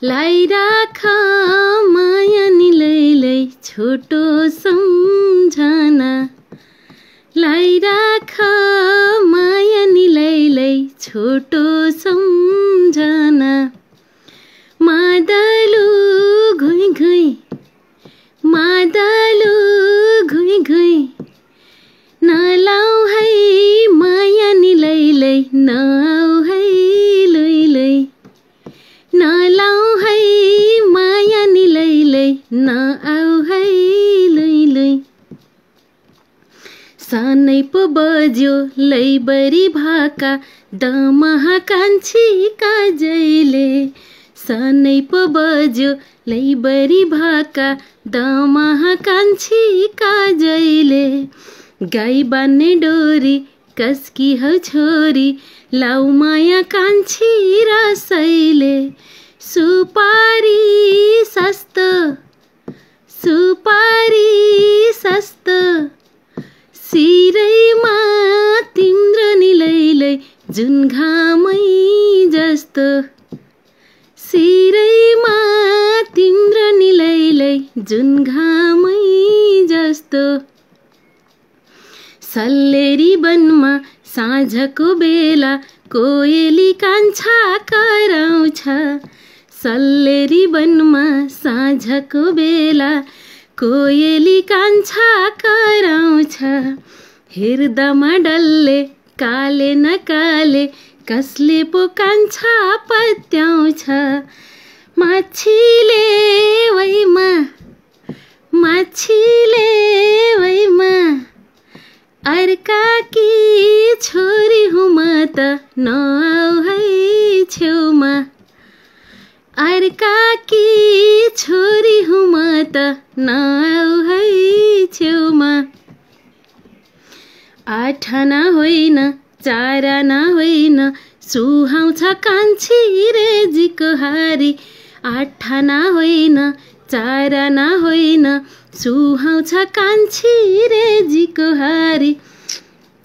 लाई राख माया निलैलै छोटो सम्झना लाई राख माया निलैलै छोटो सम्झना मादलु घुइ घुइ मादलु घुइ घुइ नलाउ है माया निलैलै नआउ है लैलै नलाउ है माया निलैलै नआउ है लैलै सानै पो बज्यो लैबरी भाका दमहा कान्छी काजैले सानै पो बज्यो लैबरी भाका दमहा कान्छी काजैले गाई बान्ने डोरी कसकी हौ छोरी लाउ माया कान्छी रसैले सुपारी सस्तो सिरैमा तिम्रो निलैलै जुन घामै जस्तो सिरैमा तिम्रो निलैलै जुन घामै जस्तो सल्लेरी वनमा साँझको बेला कोयली कान्छा कराउँछ सल्लेरी वनमा साँझको बेला कोयली कान्छा कराउँछ हृदयमा डल्ले काले न काले कसले पो कान्छा पत्याउँछ माछीले वैमा अर्काकी छोरी हुँ म त नआउ है छेउमा अर्काकी छोरी हुँ म त नआउ है छेउमा आठाना होइन चाराना होइन सुहाउँछ कान्छी रेजीको हारी आठाना होइन चाराना होइन सुहाउँछ कान्छी रेजीको हारी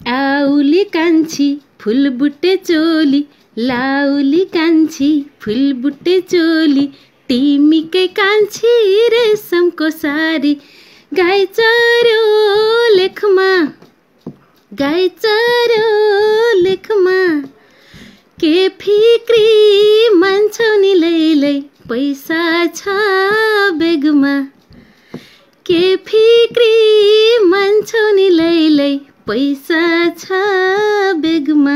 आउली कान्छी फुलबुट्टे चोली लाउली कान्छी फुलबुट्टे चोली टिमीकै कान्छी रेशमको सारी गाई चर्यो लेखमा के फिक्री मान्छौ निलैलै पैसा छ बेगमा के फिक्री मान्छौ निलैलै पैसा छ बेगमा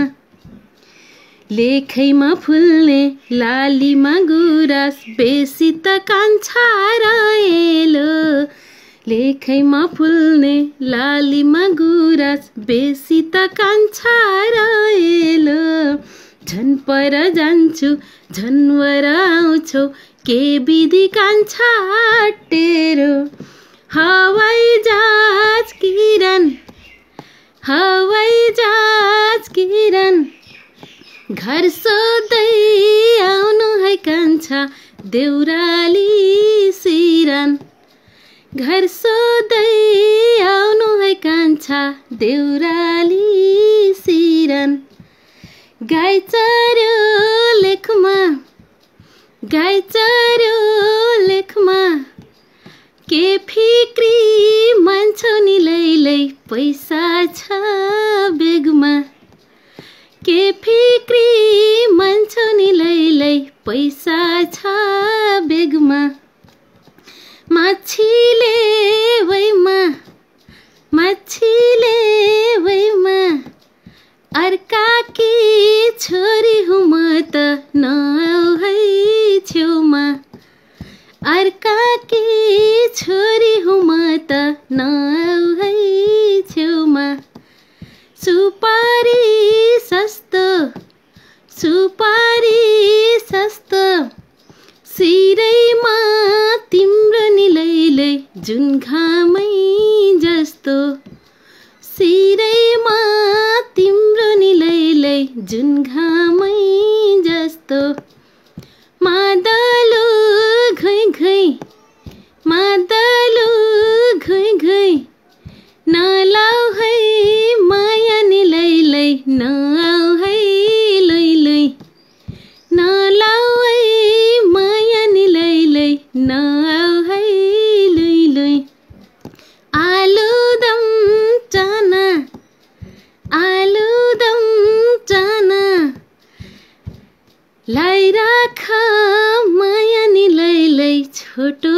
लेखैमा फुल्ने लालीमा गुराँस बेसी त कान्छा रहेलो लेखैमा फुल्ने लालीमा गुराँस बेसी त कान्छा रहेलो झन् पर जान्छु झन्वर आउँछौ के विधि कान्छा टेरो हवाई जहाज किरण घर सोध्दै आउनु है कान्छा देउराली सिरान घर सोध्दै आउनु है कान्छा देउराली सिरान गाई चर्यो लेखमा के फिक्री मान्छौ निलैलै पैसा छ बेगमा के फिक्री मान्छौ निलैलै पैसा छ बेगमा माछीले वैमा अर्काकी छोरी हुँ म त नआउ है छेउमा अर्काकी छोरी हुँ म त नआउ है छेउमा सुपारी सस्तो सिरैमा तिम्रो निलैलै जुन घामै जस्तो सिरैमा तिम्रो निलैलै जुन घामै जस्तो मादलु घुइ घुइ नलाउ है माया निलैलै नआउ है लैलै नलाउ है माया राख माया नि लैलै छोटो